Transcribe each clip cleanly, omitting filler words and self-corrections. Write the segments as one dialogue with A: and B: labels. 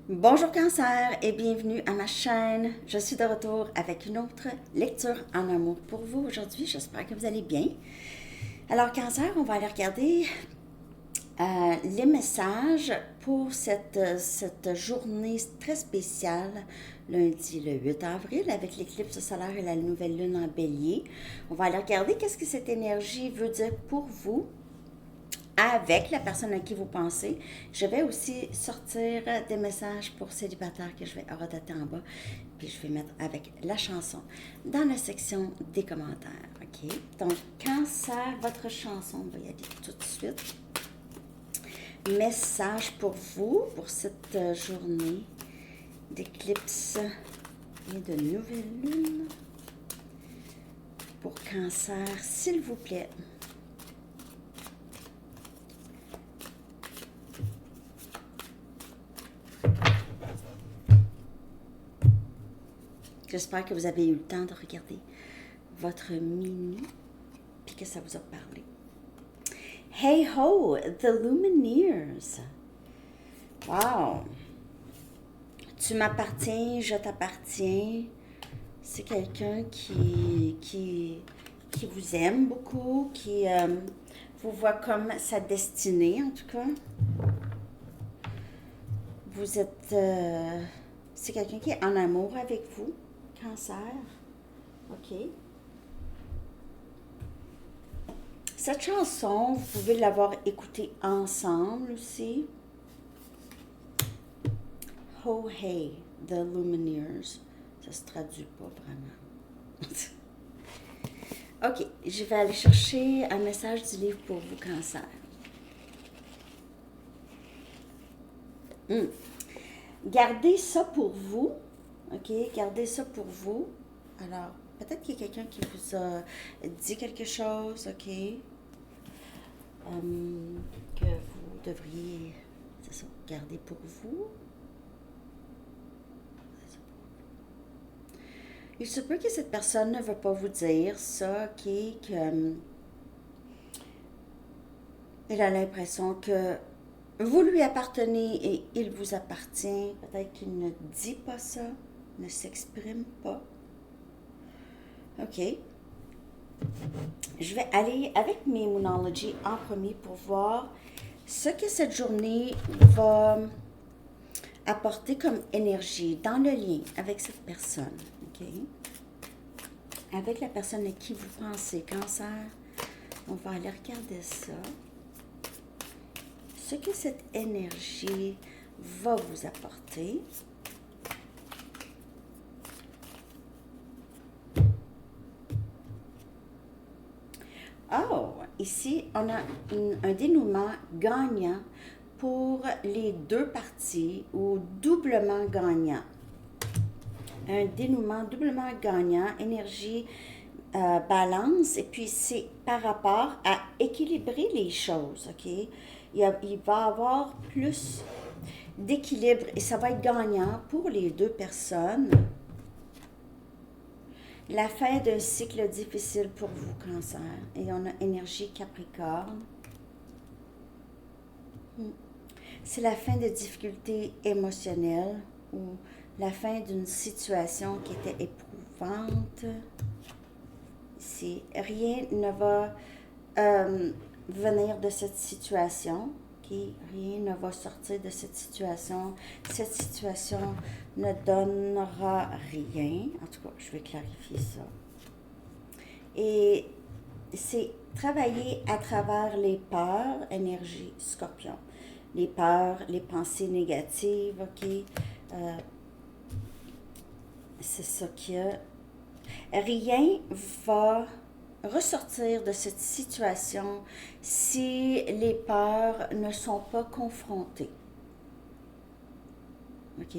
A: Bonjour Cancer et bienvenue à ma chaîne. Je suis de retour avec une autre lecture en amour pour vous aujourd'hui. J'espère que vous allez bien. Alors Cancer, on va aller regarder les messages pour cette journée très spéciale, lundi le 8 avril, avec l'éclipse solaire et la nouvelle lune en bélier. On va aller regarder qu'est-ce que cette énergie veut dire pour vous avec la personne à qui vous pensez. Je vais aussi sortir des messages pour célibataires que je vais redater en bas. Puis je vais mettre avec la chanson dans la section des commentaires. OK? Donc, Cancer, votre chanson, on va y aller tout de suite. Message pour vous, pour cette journée d'éclipse et de nouvelle lune. Pour Cancer, s'il vous plaît. J'espère que vous avez eu le temps de regarder votre mini puis que ça vous a parlé. Hey ho, the Lumineers. Wow. Tu m'appartiens, je t'appartiens. C'est quelqu'un qui vous aime beaucoup, qui vous voit comme sa destinée en tout cas. Vous êtes... c'est quelqu'un qui est en amour avec vous. Cancer. OK. Cette chanson, vous pouvez l'avoir écoutée ensemble aussi. Ho Hey, The Lumineers. Ça se traduit pas vraiment. OK, je vais aller chercher un message du livre pour vous, Cancer. Gardez ça pour vous. OK, gardez ça pour vous. Alors, peut-être qu'il y a quelqu'un qui vous a dit quelque chose, OK, que vous devriez, c'est ça, garder pour vous. Il se peut que cette personne ne veut pas vous dire ça, OK, que elle a l'impression que vous lui appartenez et il vous appartient. Peut-être qu'il ne dit pas ça, ne s'exprime pas. OK. Je vais aller avec mes Moonology en premier pour voir ce que cette journée va apporter comme énergie dans le lien avec cette personne. OK? Avec la personne à qui vous pensez, Cancer, on va aller regarder ça. Ce que cette énergie va vous apporter. Oh, ici, on a un dénouement gagnant pour les deux parties ou doublement gagnant. Un dénouement doublement gagnant, énergie, balance, et puis c'est par rapport à équilibrer les choses, OK? Il va avoir plus d'équilibre et ça va être gagnant pour les deux personnes. La fin d'un cycle difficile pour vous, Cancer. Et on a énergie Capricorne. C'est la fin de difficultés émotionnelles ou la fin d'une situation qui était éprouvante. Si rien ne va venir de cette situation, okay? Rien ne va sortir de cette situation. Cette situation ne donnera rien. En tout cas, je vais clarifier ça. Et c'est travailler à travers les peurs, énergie Scorpion. Les peurs, les pensées négatives, OK? C'est ça qu'il y a. Rien va ressortir de cette situation si les peurs ne sont pas confrontées. OK?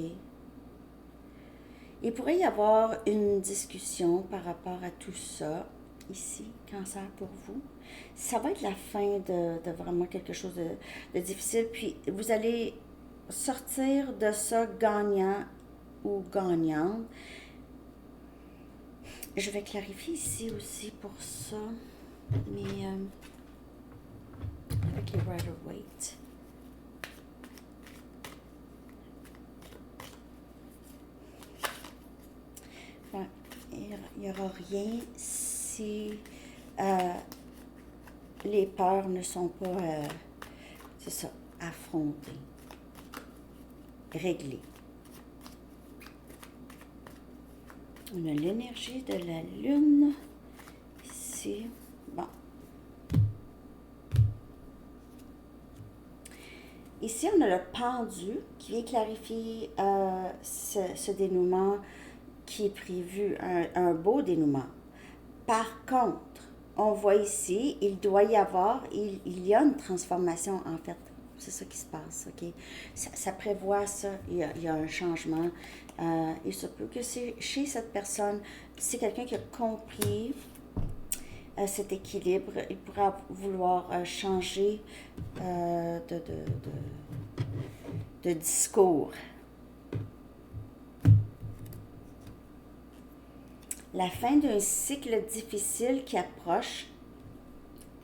A: Il pourrait y avoir une discussion par rapport à tout ça, ici, Cancer pour vous. Ça va être la fin de vraiment quelque chose de difficile, puis vous allez sortir de ça gagnant ou gagnante. Je vais clarifier ici aussi pour ça, mais avec les Rider-Waite. n'y aura rien si les peurs ne sont pas, c'est ça, affrontées, réglées. On a l'énergie de la lune ici. Bon. Ici, on a le pendu qui vient clarifier ce dénouement qui est prévu, un beau dénouement. Par contre, on voit ici, il doit y avoir, il y a une transformation en fait. C'est ça qui se passe, OK? Ça prévoit ça, il y a un changement. Il se peut que chez cette personne, c'est quelqu'un qui a compris cet équilibre. Il pourra vouloir changer de discours. La fin d'un cycle difficile qui approche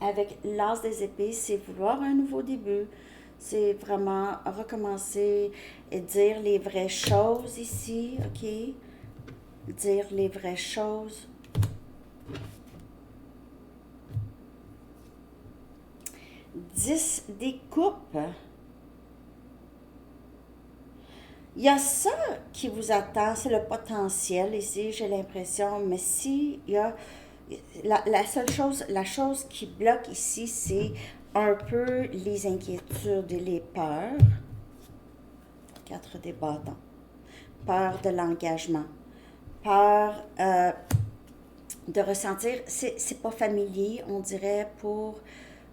A: avec l'as des épées, c'est vouloir un nouveau début. C'est vraiment recommencer et dire les vraies choses ici, OK? Dire les vraies choses. Dix des coupes. Il y a ça qui vous attend, c'est le potentiel ici, j'ai l'impression, mais si il y a la seule chose, la chose qui bloque ici, c'est un peu les inquiétudes et les peurs. 4 des bâtons. Peur de l'engagement. Peur de ressentir, c'est pas familier, on dirait, pour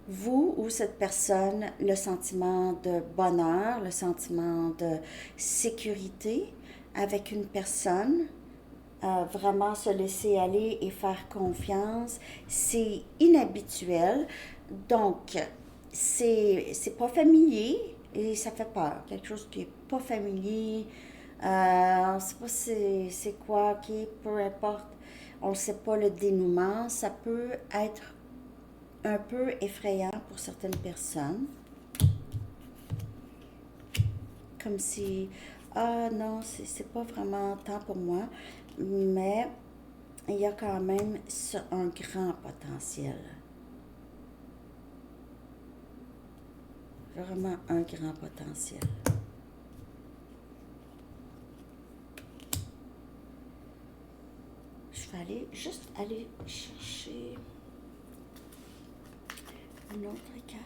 A: vous ou cette personne, le sentiment de bonheur, le sentiment de sécurité avec une personne, vraiment se laisser aller et faire confiance, c'est inhabituel, donc c'est pas familier et ça fait peur, quelque chose qui est pas familier, on ne sait pas c'est quoi, ok, peu importe, on ne sait pas le dénouement, ça peut être un peu effrayant pour certaines personnes. Comme si, ah non, c'est pas vraiment temps pour moi, mais il y a quand même un grand potentiel. Vraiment un grand potentiel. Je vais juste aller chercher une autre carte.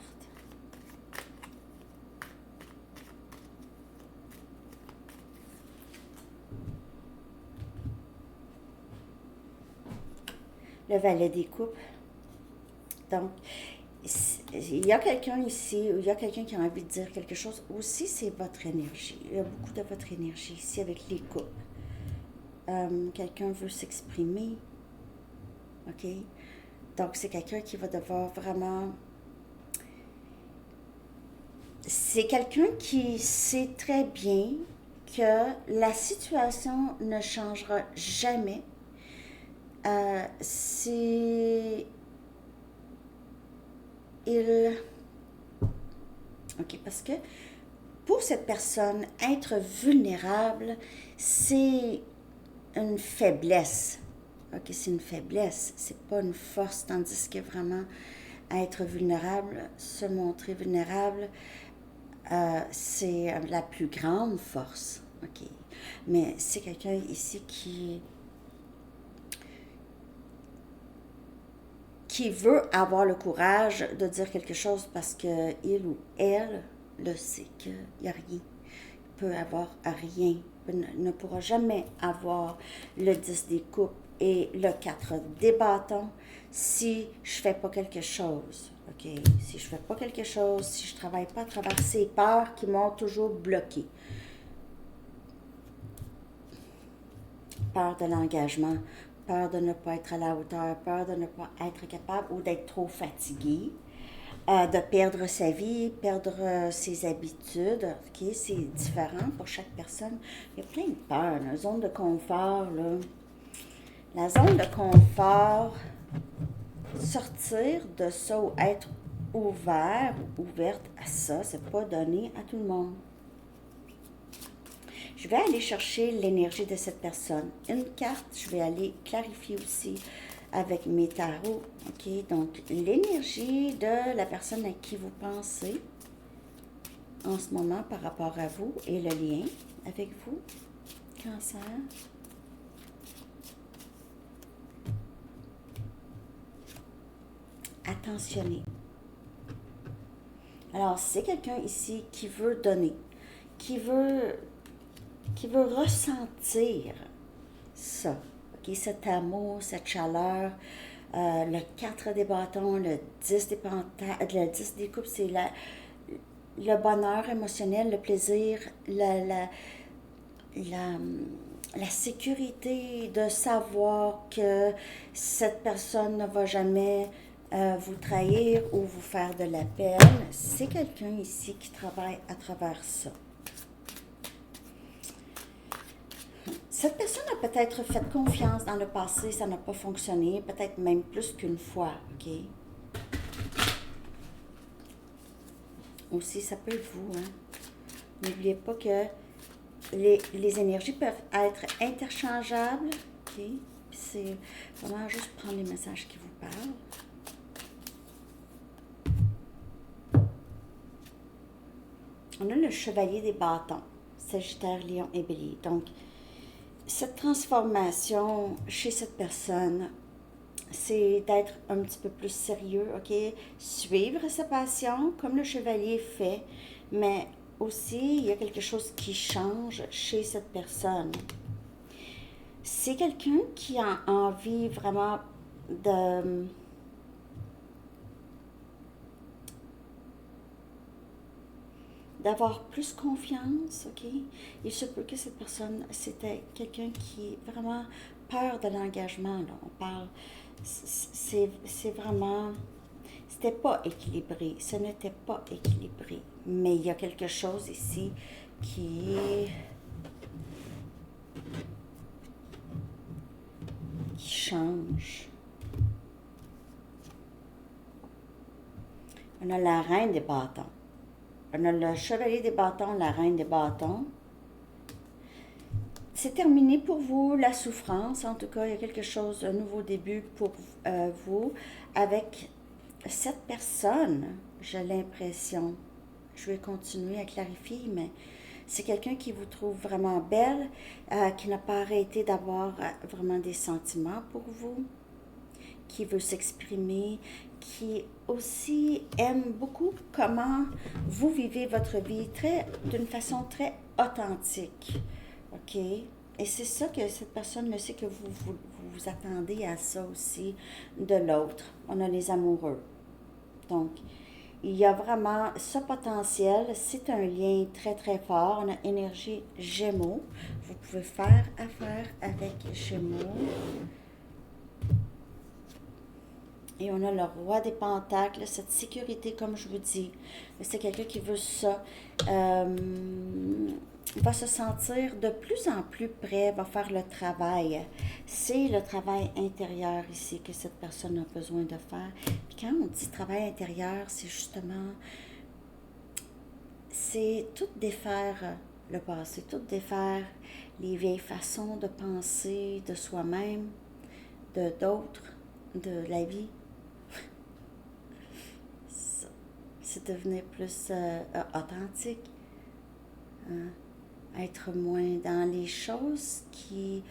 A: Le valet des coupes. Donc, il y a quelqu'un ici, ou il y a quelqu'un qui a envie de dire quelque chose. Aussi, c'est votre énergie. Il y a beaucoup de votre énergie ici avec les coupes. Quelqu'un veut s'exprimer. OK? Donc, c'est quelqu'un qui va devoir vraiment... C'est quelqu'un qui sait très bien que la situation ne changera jamais. OK, parce que pour cette personne, être vulnérable, c'est une faiblesse. OK, c'est une faiblesse, c'est pas une force, tandis que vraiment être vulnérable, se montrer vulnérable, c'est la plus grande force. OK, mais c'est quelqu'un ici qui veut avoir le courage de dire quelque chose parce qu'il ou elle le sait qu'il n'y a rien. Il peut avoir rien. Il ne pourra jamais avoir le 10 des coupes et le 4 des bâtons si je ne fais pas quelque chose. OK? Si je ne fais pas quelque chose, si je ne travaille pas à travers ces peurs qui m'ont toujours bloqué. Peur de l'engagement, peur de ne pas être à la hauteur, peur de ne pas être capable ou d'être trop fatigué, de perdre sa vie, perdre ses habitudes. OK, c'est différent pour chaque personne. Il y a plein de peurs. La zone de confort, là. La zone de confort, sortir de ça ou être ouvert ou ouverte à ça, c'est pas donné à tout le monde. Je Je vais aller chercher l'énergie de cette personne. Une carte, je vais aller clarifier aussi avec mes tarots. OK? Donc, l'énergie de la personne à qui vous pensez en ce moment par rapport à vous et le lien avec vous. Cancer. Attentionnez. Alors, c'est quelqu'un ici qui veut donner, qui veut ressentir ça, okay? Cet amour, cette chaleur, le 4 des bâtons, le 10 des le 10 des coupes, c'est le bonheur émotionnel, le plaisir, la sécurité de savoir que cette personne ne va jamais vous trahir ou vous faire de la peine. C'est quelqu'un ici qui travaille à travers ça. Cette personne a peut-être fait confiance dans le passé, ça n'a pas fonctionné, peut-être même plus qu'une fois, OK? Aussi, ça peut être vous, hein? N'oubliez pas que les énergies peuvent être interchangeables, OK? C'est vraiment juste prendre les messages qui vous parlent. On a le chevalier des bâtons, Sagittaire, Lion et Bélier. Donc, cette transformation chez cette personne, c'est d'être un petit peu plus sérieux, OK? Suivre sa passion, comme le chevalier fait, mais aussi, il y a quelque chose qui change chez cette personne. C'est quelqu'un qui a envie vraiment d'avoir plus confiance, OK? Il se peut que cette personne, c'était quelqu'un qui a vraiment peur de l'engagement, là. On parle, c'est vraiment, c'était pas équilibré, ce n'était pas équilibré. Mais il y a quelque chose ici qui change. On a la reine des bâtons. On a le chevalier des bâtons, la reine des bâtons. C'est terminé pour vous, la souffrance. En tout cas, il y a quelque chose, un nouveau début pour vous. Avec cette personne, j'ai l'impression, je vais continuer à clarifier, mais c'est quelqu'un qui vous trouve vraiment belle, qui n'a pas arrêté d'avoir vraiment des sentiments pour vous, qui veut s'exprimer, qui aussi aime beaucoup comment vous vivez votre vie d'une façon très authentique. OK? Et c'est ça que cette personne le sait que vous attendez à ça aussi de l'autre. On a les amoureux. Donc, il y a vraiment ce potentiel. C'est un lien très, très fort. On a énergie Gémeaux. Vous pouvez faire affaire avec Gémeaux. Et on a le roi des pentacles, cette sécurité, comme je vous dis. C'est quelqu'un qui veut ça. Va se sentir de plus en plus prêt, va faire le travail. C'est le travail intérieur ici que cette personne a besoin de faire. Puis quand on dit travail intérieur, c'est justement, c'est tout défaire le passé, tout défaire les vieilles façons de penser de soi-même, de d'autres, de la vie. C'est devenir plus authentique, hein? Être moins dans les choses qui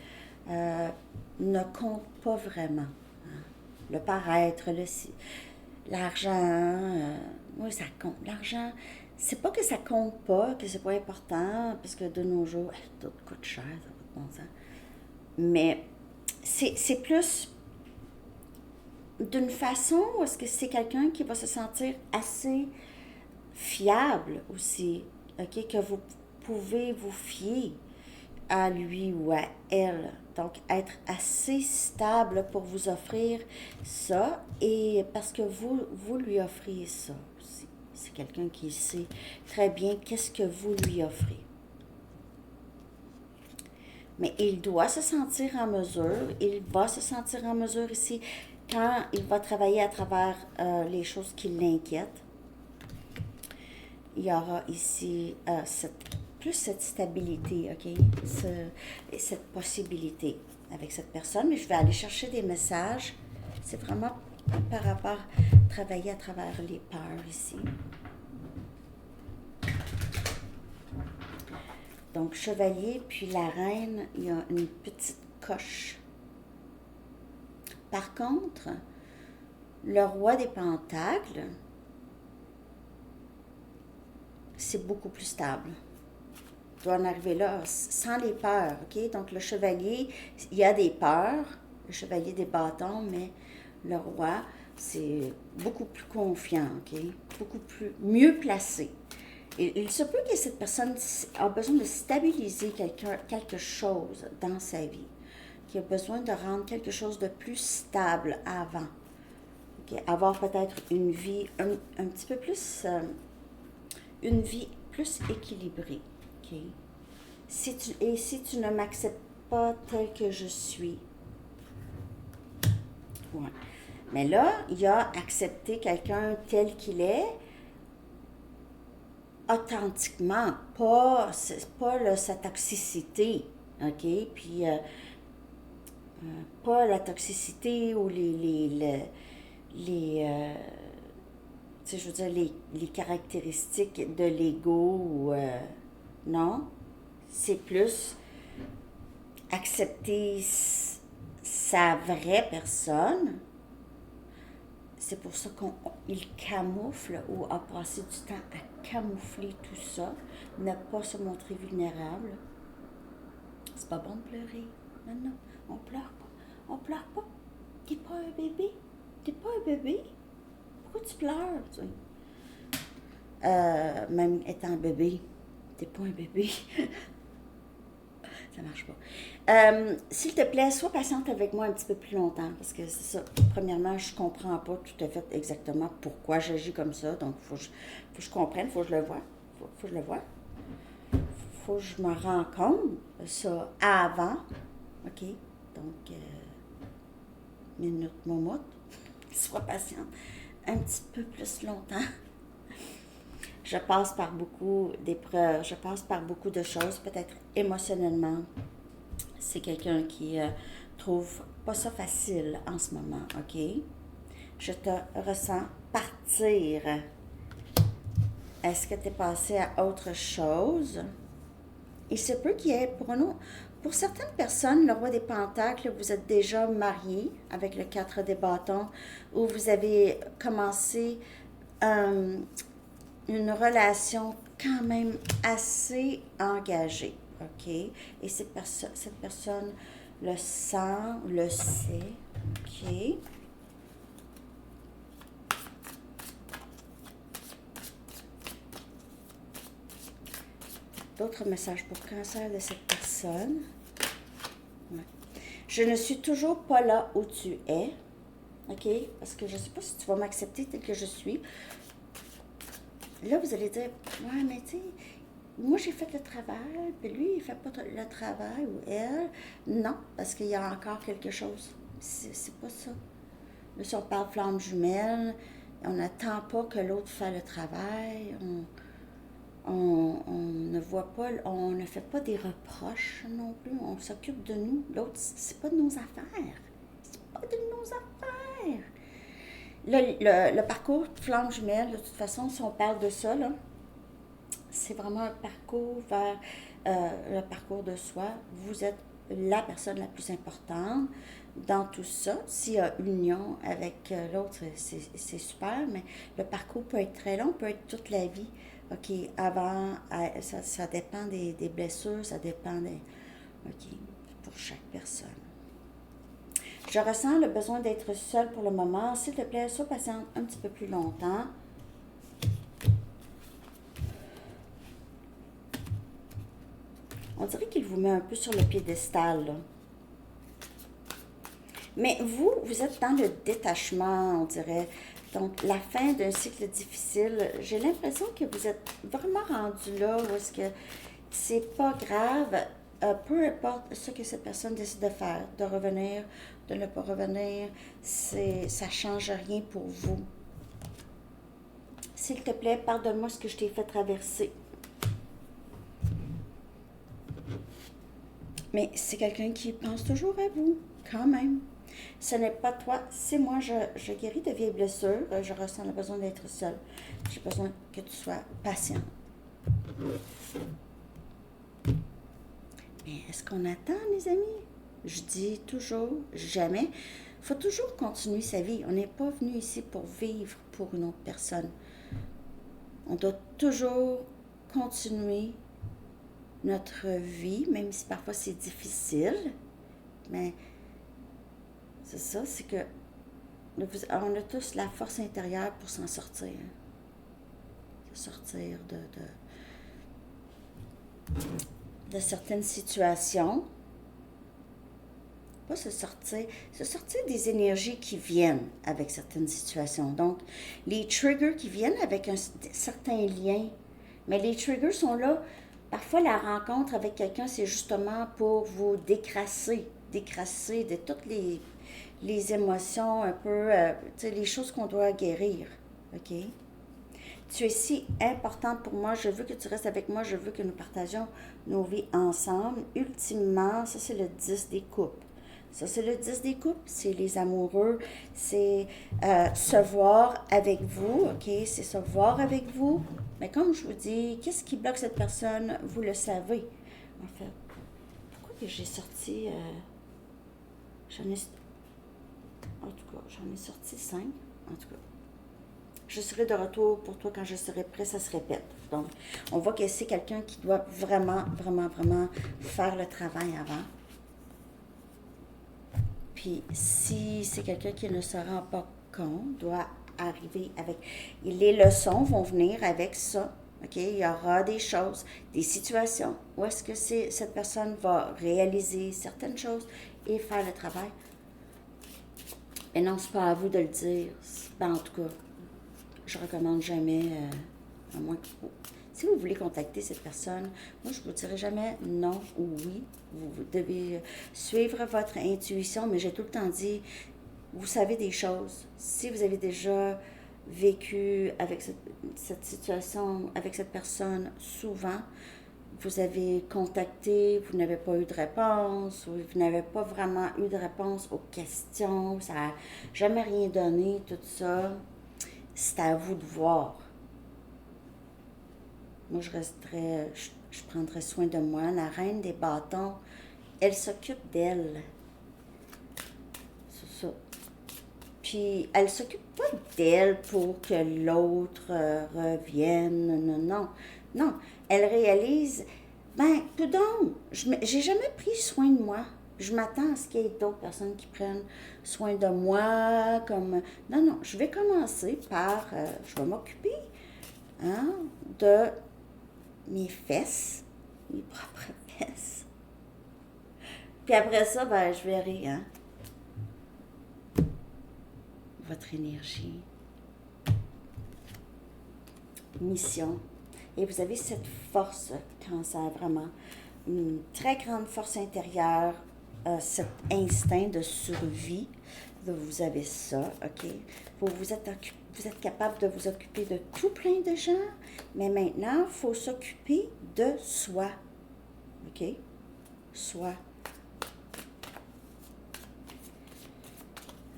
A: ne comptent pas vraiment, hein? Le paraître, l'argent, oui, ça compte. L'argent, c'est pas que ça compte pas, que c'est pas important, parce que de nos jours, tout coûte cher, ça n'a pas de bon sens. Mais c'est plus d'une façon où est-ce que c'est quelqu'un qui va se sentir assez fiable aussi, OK, que vous pouvez vous fier à lui ou à elle. Donc, être assez stable pour vous offrir ça et parce que vous lui offrez ça aussi. C'est quelqu'un qui sait très bien qu'est-ce que vous lui offrez. Mais il doit se sentir en mesure, il va se sentir en mesure ici quand il va travailler à travers les choses qui l'inquiètent. Il y aura ici cette plus cette stabilité, OK? Et cette possibilité avec cette personne. Mais je vais aller chercher des messages. C'est vraiment par rapport à travailler à travers les peurs ici. Donc, chevalier, puis la reine, il y a une petite coche. Par contre, le roi des pentacles, c'est beaucoup plus stable. Il doit en arriver là sans les peurs, OK? Donc, le chevalier, il y a des peurs, le chevalier des bâtons, mais le roi, c'est beaucoup plus confiant, OK? Beaucoup plus, mieux placé. Et il se peut que cette personne a besoin de stabiliser quelque chose dans sa vie, qui a besoin de rendre quelque chose de plus stable avant. Okay? Avoir peut-être une vie un petit peu plus, une vie plus équilibrée. Okay? Si tu ne m'acceptes pas tel que je suis, ouais. Mais là, il y a accepter quelqu'un tel qu'il est, authentiquement, pas sa toxicité, OK? Puis, pas la toxicité ou tu sais, je veux dire, les caractéristiques de l'ego, ou, non. C'est plus accepter sa vraie personne. C'est pour ça qu'il camoufle ou a passé du temps à camoufler tout ça, ne pas se montrer vulnérable. C'est pas bon de pleurer. Non, non, on pleure pas. On pleure pas. T'es pas un bébé. T'es pas un bébé. Pourquoi tu pleures? Tu sais? Même étant bébé, t'es pas un bébé. Ça marche pas. S'il te plaît, sois patiente avec moi un petit peu plus longtemps, parce que c'est ça. Premièrement, je comprends pas tout à fait exactement pourquoi j'agis comme ça, donc faut que je comprenne, faut que je le voie. Faut que je le voie. Faut que je me rende compte ça avant. OK? Donc, minute, momotte. Sois patiente un petit peu plus longtemps. Je passe par beaucoup d'épreuves, je passe par beaucoup de choses, peut-être émotionnellement. C'est quelqu'un qui trouve pas ça facile en ce moment, OK? Je te ressens partir. Est-ce que tu es passé à autre chose? Il se peut qu'il y ait, pour certaines personnes, le roi des pentacles, vous êtes déjà marié avec le 4 des bâtons, ou vous avez commencé une relation quand même assez engagée, OK? Et cette personne le sent, le sait, OK? D'autres messages pour Cancer de cette personne. Ouais. Je ne suis toujours pas là où tu es, OK? Parce que je ne sais pas si tu vas m'accepter tel que je suis. Là, vous allez dire, ouais, mais tu sais, moi j'ai fait le travail, puis lui, il fait pas le travail, ou elle. Non, parce qu'il y a encore quelque chose. C'est pas ça. Là, si on parle flamme jumelle, on n'attend pas que l'autre fasse le travail. On ne voit pas, on ne fait pas des reproches non plus. On s'occupe de nous. L'autre, c'est pas de nos affaires. C'est pas de nos affaires. Le parcours flamme jumelle, de toute façon, si on parle de ça, là, c'est vraiment un parcours vers le parcours de soi. Vous êtes la personne la plus importante dans tout ça. S'il y a union avec l'autre, c'est super, mais le parcours peut être très long, peut être toute la vie. OK, avant, ça dépend des blessures, ça dépend des... OK, pour chaque personne. Je ressens le besoin d'être seule pour le moment. S'il te plaît, sois patiente un petit peu plus longtemps. On dirait qu'il vous met un peu sur le piédestal, là. Mais vous êtes dans le détachement, on dirait. Donc, la fin d'un cycle difficile. J'ai l'impression que vous êtes vraiment rendu là où est-ce que c'est pas grave, peu importe ce que cette personne décide de faire, de revenir, de ne pas revenir, ça change rien pour vous. S'il te plaît, pardonne-moi ce que je t'ai fait traverser. Mais c'est quelqu'un qui pense toujours à vous, quand même. Ce n'est pas toi, c'est moi. Je guéris de vieilles blessures. Je ressens le besoin d'être seule. J'ai besoin que tu sois patient. Mais est-ce qu'on attend, les amis? Je dis toujours, jamais. Il faut toujours continuer sa vie. On n'est pas venu ici pour vivre pour une autre personne. On doit toujours continuer notre vie, même si parfois c'est difficile. Mais c'est ça, c'est que on a tous la force intérieure pour s'en sortir. De sortir de certaines situations. Pas se sortir des énergies qui viennent avec certaines situations. Donc, les triggers qui viennent avec un certain lien. Mais les triggers sont là. Parfois, la rencontre avec quelqu'un, c'est justement pour vous décrasser de toutes les émotions, un peu, les choses qu'on doit guérir. OK? Tu es si importante pour moi, je veux que tu restes avec moi, je veux que nous partagions nos vies ensemble. Ultimement, ça c'est le 10 des coupes. Ça c'est le 10 des coupes, c'est les amoureux, c'est se voir avec vous, ok? C'est se voir avec vous. Mais comme je vous dis, qu'est-ce qui bloque cette personne? Vous le savez. En fait, pourquoi que j'ai sorti... en tout cas, j'en ai sorti 5. En tout cas, je serai de retour pour toi quand je serai prêt, ça se répète. Donc, on voit que c'est quelqu'un qui doit vraiment, vraiment, vraiment faire le travail avant. Puis, si c'est quelqu'un qui ne se rend pas compte, doit arriver avec... Les leçons vont venir avec ça. OK? Il y aura des choses, des situations où est-ce que cette personne va réaliser certaines choses et faire le travail. Et non, c'est pas à vous de le dire. En tout cas, je recommande jamais, à moins que si vous voulez contacter cette personne, moi je vous dirai jamais non ou oui. Vous devez suivre votre intuition, mais j'ai tout le temps dit, vous savez des choses. Si vous avez déjà vécu avec cette situation, avec cette personne souvent, vous avez contacté, vous n'avez pas eu de réponse, ou vous n'avez pas vraiment eu de réponse aux questions, ça n'a jamais rien donné, tout ça. C'est à vous de voir. Moi, je prendrai soin de moi. La reine des bâtons, elle s'occupe d'elle. C'est ça. Puis, elle s'occupe pas d'elle pour que l'autre revienne. Non, non. Non, elle réalise, coudonc, j'ai jamais pris soin de moi. Je m'attends à ce qu'il y ait d'autres personnes qui prennent soin de moi, comme... Non, je vais commencer par... je vais m'occuper de mes fesses, mes propres fesses. Puis après ça, je verrai, votre énergie. Mission. Et vous avez cette force, Cancer, vraiment. Une très grande force intérieure, cet instinct de survie. Vous avez ça, OK? Vous êtes capable de vous occuper de tout plein de gens, mais maintenant, il faut s'occuper de soi. OK? Soi.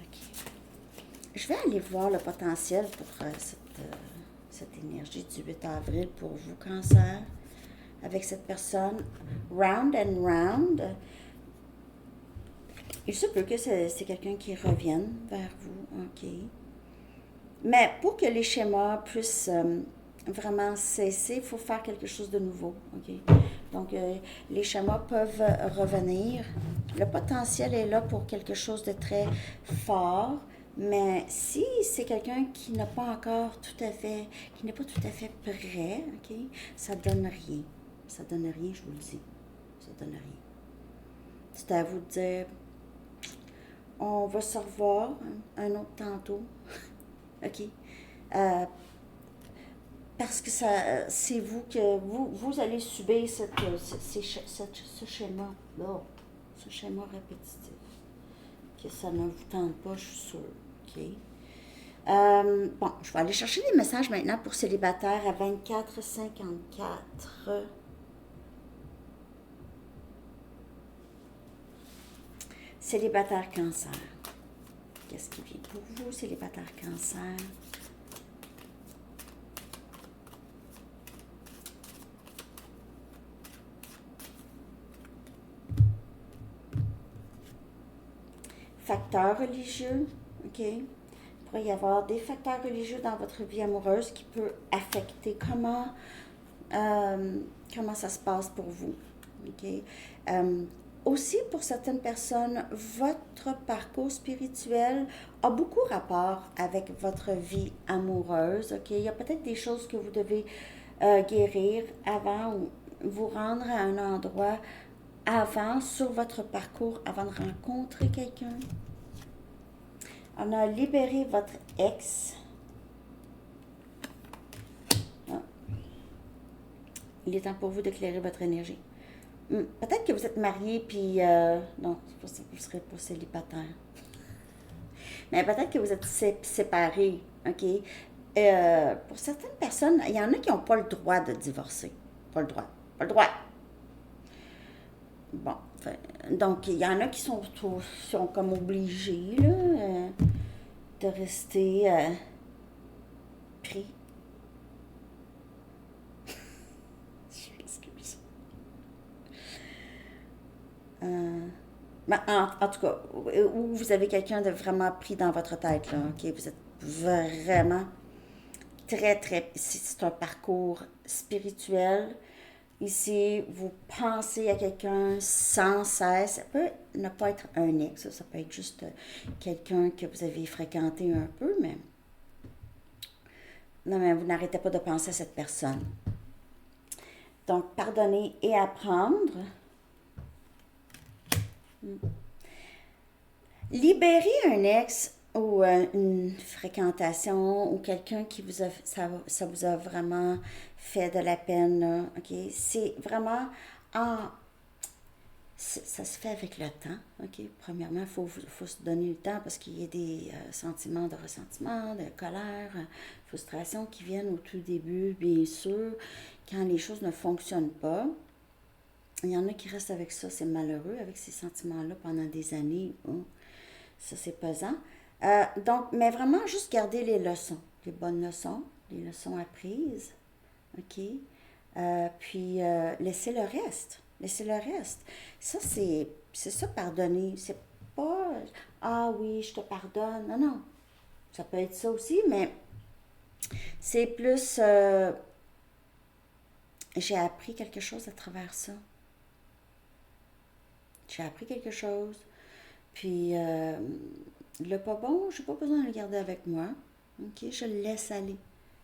A: OK. Je vais aller voir le potentiel pour cette énergie du 8 avril pour vous, Cancer, avec cette personne. Round and round. Il se peut que c'est quelqu'un qui revienne vers vous, OK? Mais pour que les schémas puissent vraiment cesser, il faut faire quelque chose de nouveau, OK? Donc, les schémas peuvent revenir. Le potentiel est là pour quelque chose de très fort, mais si c'est quelqu'un qui n'a pas encore tout à fait, qui n'est pas tout à fait prêt, OK? Ça donne rien. Ça donne rien, je vous le dis. Ça donne rien. C'est à vous de dire... On va se revoir un autre tantôt. OK? Parce que c'est vous que vous allez subir ce schéma-là, ce schéma répétitif. Que ça ne vous tente pas, je suis sûre. OK? Bon, je vais aller chercher des messages maintenant pour célibataires à 24,54. Célibataire cancer. Qu'est-ce qui vient pour vous, célibataire cancer? Facteurs religieux, OK? Il pourrait y avoir des facteurs religieux dans votre vie amoureuse qui peut affecter comment ça se passe pour vous, OK? Aussi, pour certaines personnes, votre parcours spirituel a beaucoup rapport avec votre vie amoureuse, OK? Il y a peut-être des choses que vous devez guérir avant ou vous rendre à un endroit avant, sur votre parcours, avant de rencontrer quelqu'un. On a libéré votre ex. Ah. Il est temps pour vous d'éclairer votre énergie. Peut-être que vous êtes marié, puis... non, vous ne serez pas célibataire. Mais peut-être que vous êtes séparés, OK? Pour certaines personnes, il y en a qui n'ont pas le droit de divorcer. Pas le droit. Pas le droit. Bon, donc il y en a qui sont comme obligés là, de rester pris. Je m'excuse. En tout cas, où vous avez quelqu'un de vraiment pris dans votre tête, là, OK? Vous êtes vraiment très... C'est un parcours spirituel. Ici, vous pensez à quelqu'un sans cesse. Ça peut ne pas être un ex, ça peut être juste quelqu'un que vous avez fréquenté un peu, mais... Non, mais vous n'arrêtez pas de penser à cette personne. Donc, pardonner et apprendre. Libérer un ex ou une fréquentation ou quelqu'un qui vous a, ça vous a vraiment fait de la peine, là, OK? C'est vraiment ça se fait avec le temps, OK? Premièrement, il faut se donner le temps parce qu'il y a des sentiments de ressentiment, de colère, frustration qui viennent au tout début, bien sûr, quand les choses ne fonctionnent pas. Il y en a qui restent avec ça, c'est malheureux, avec ces sentiments-là pendant des années. Oh, ça, c'est pesant. Donc, mais vraiment, juste garder les leçons, les bonnes leçons, les leçons apprises, OK? Puis, laisser le reste. Laisser le reste. Ça, c'est ça, pardonner. C'est pas, ah oui, je te pardonne. Non, non. Ça peut être ça aussi, mais c'est plus, j'ai appris quelque chose à travers ça. J'ai appris quelque chose. Puis, le pas bon, je n'ai pas besoin de le garder avec moi. OK? Je le laisse aller.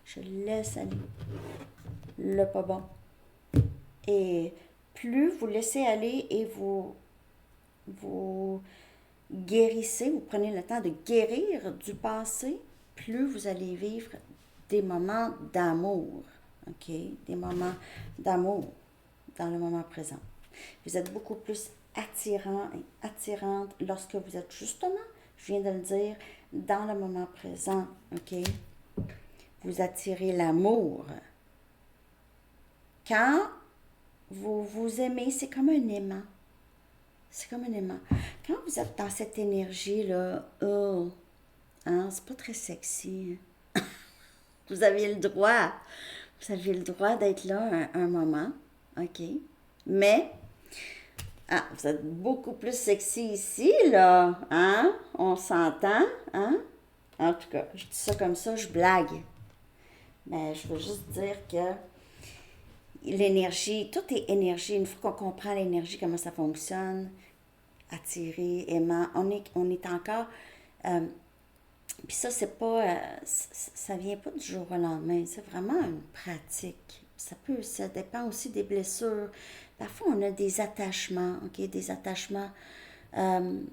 A: Je le laisse aller. Le pas bon. Et plus vous laissez aller et vous guérissez, vous prenez le temps de guérir du passé, plus vous allez vivre des moments d'amour. OK? Des moments d'amour dans le moment présent. Vous êtes beaucoup plus attirant et attirante lorsque vous êtes justement, je viens de le dire, dans le moment présent, OK? Vous attirez l'amour. Quand vous vous aimez, c'est comme un aimant. C'est comme un aimant. Quand vous êtes dans cette énergie-là, oh, hein, c'est pas très sexy. Vous avez le droit. Vous avez le droit d'être là un moment, OK? Mais... Ah, vous êtes beaucoup plus sexy ici, là. Hein? On s'entend, hein? En tout cas, je dis ça comme ça, je blague. Mais je veux juste dire que l'énergie, tout est énergie. Une fois qu'on comprend l'énergie, comment ça fonctionne, attirer, aimant, on est encore... puis ça, c'est pas... ça vient pas du jour au lendemain. C'est vraiment une pratique. Ça dépend aussi des blessures. Parfois, on a des attachements, OK? Des attachements comme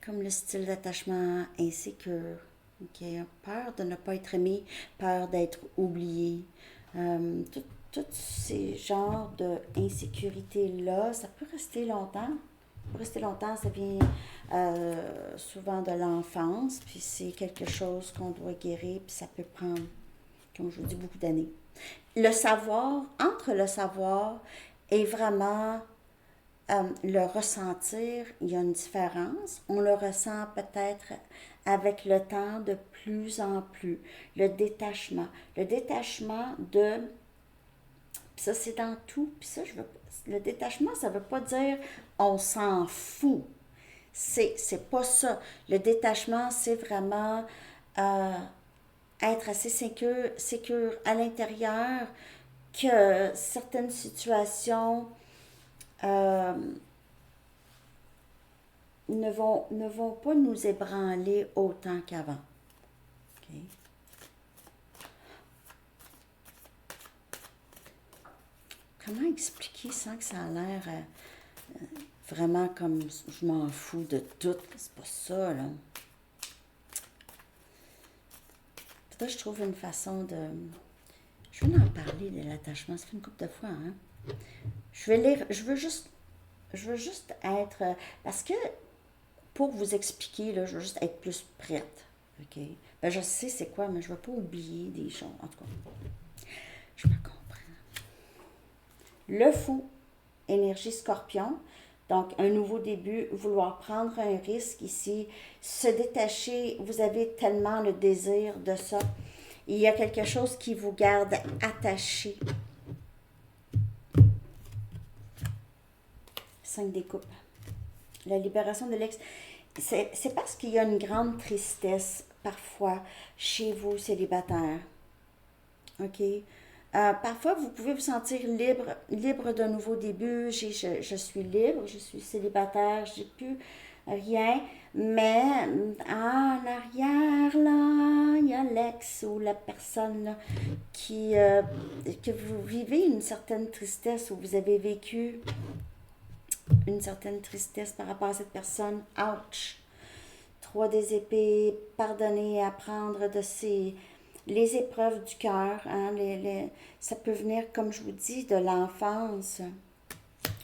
A: le style d'attachement insécure, OK? Peur de ne pas être aimé, peur d'être oublié. Tous ces genres d'insécurité-là, ça peut rester longtemps. Ça peut rester longtemps, ça vient souvent de l'enfance, puis c'est quelque chose qu'on doit guérir, puis ça peut prendre, comme je vous dis, beaucoup d'années. Le savoir, entre le savoir et vraiment le ressentir, il y a une différence. On le ressent peut-être avec le temps de plus en plus. Le détachement. Le détachement de... Puis ça, c'est dans tout. Puis ça, le détachement, ça ne veut pas dire on s'en fout. C'est pas ça. Le détachement, c'est vraiment être assez sécure à l'intérieur que certaines situations euh, ne vont pas nous ébranler autant qu'avant. OK? Comment expliquer sans que ça a l'air vraiment comme je m'en fous de tout? C'est pas ça, là. Peut-être que je trouve une façon de... Je veux en parler de l'attachement, ça fait une couple de fois, hein? Je vais lire, je veux juste être... Parce que pour vous expliquer, là, je veux juste être plus prête. OK? Ben, je sais c'est quoi, mais je ne veux pas oublier des choses. En tout cas, je me comprends. Le fou, énergie scorpion. Donc, un nouveau début, vouloir prendre un risque ici, se détacher, vous avez tellement le désir de ça. Il y a quelque chose qui vous garde attaché. 5 des coupes. La libération de l'ex. C'est parce qu'il y a une grande tristesse parfois chez vous, célibataires. OK? Parfois, vous pouvez vous sentir libre d'un nouveau début. Je suis libre, je suis célibataire, j'ai plus rien. Mais en arrière, là, il y a l'ex ou la personne là, que vous vivez une certaine tristesse ou vous avez vécu une certaine tristesse par rapport à cette personne. Ouch! 3 des épées, pardonner, apprendre de les épreuves du cœur. Hein, ça peut venir, comme je vous dis, de l'enfance.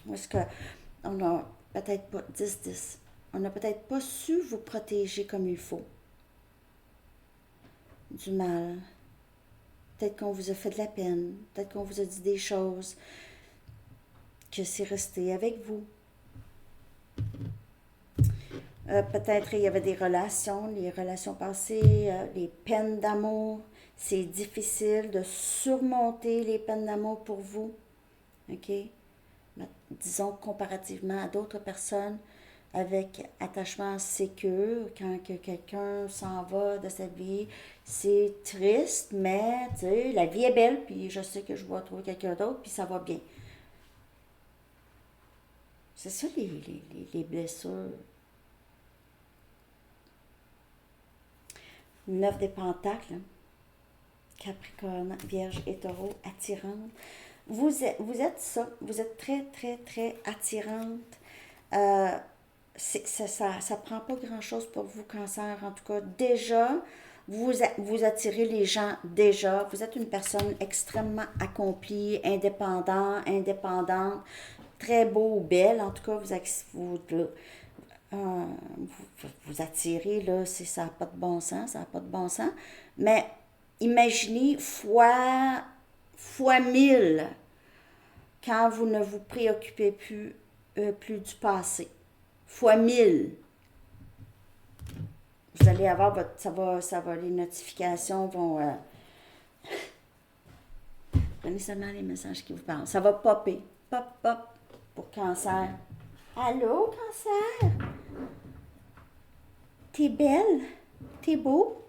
A: Parce qu'on a peut-être pas 10-10. On n'a peut-être pas su vous protéger comme il faut. Du mal. Peut-être qu'on vous a fait de la peine. Peut-être qu'on vous a dit des choses que c'est resté avec vous. Peut-être il y avait des relations, les relations passées, les peines d'amour. C'est difficile de surmonter les peines d'amour pour vous. OK? Disons comparativement à d'autres personnes avec attachement sécure, quand que quelqu'un s'en va de sa vie, c'est triste, mais tu sais, la vie est belle, puis je sais que je vais trouver quelqu'un d'autre, puis ça va bien. C'est ça les blessures. 9 des pentacles, Capricorne, Vierge et Taureau, attirante. Vous êtes ça, vous êtes très, très, très attirante. Ça prend pas grand-chose pour vous, Cancer, en tout cas. Déjà, vous attirez les gens déjà. Vous êtes une personne extrêmement accomplie, indépendante, très beau ou belle. En tout cas, vous attirez, là, ça n'a pas de bon sens, ça n'a pas de bon sens. Mais imaginez fois 1000 quand vous ne vous préoccupez plus du passé. Fois 1000. Vous allez avoir les notifications vont... prenez seulement les messages qui vous parlent. Ça va popper. Pop, pop, pour Cancer. Allô, Cancer? T'es belle? T'es beau?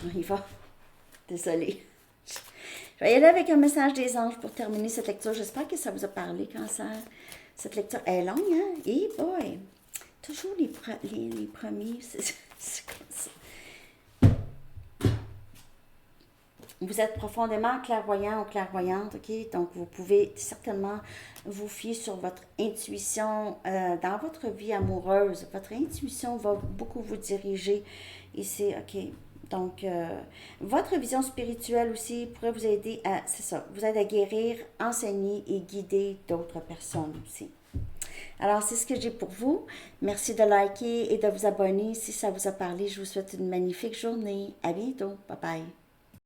A: On y va. Désolée. Je vais y aller avec un message des anges pour terminer cette lecture. J'espère que ça vous a parlé, Cancer. Cette lecture est longue, hein? Et boy! Toujours les premiers, c'est comme ça. Vous êtes profondément clairvoyant ou clairvoyante, OK? Donc, vous pouvez certainement vous fier sur votre intuition dans votre vie amoureuse. Votre intuition va beaucoup vous diriger ici, OK? Donc, votre vision spirituelle aussi pourrait vous aider vous aide à guérir, enseigner et guider d'autres personnes aussi. Alors, c'est ce que j'ai pour vous. Merci de liker et de vous abonner si ça vous a parlé. Je vous souhaite une magnifique journée. À bientôt. Bye bye.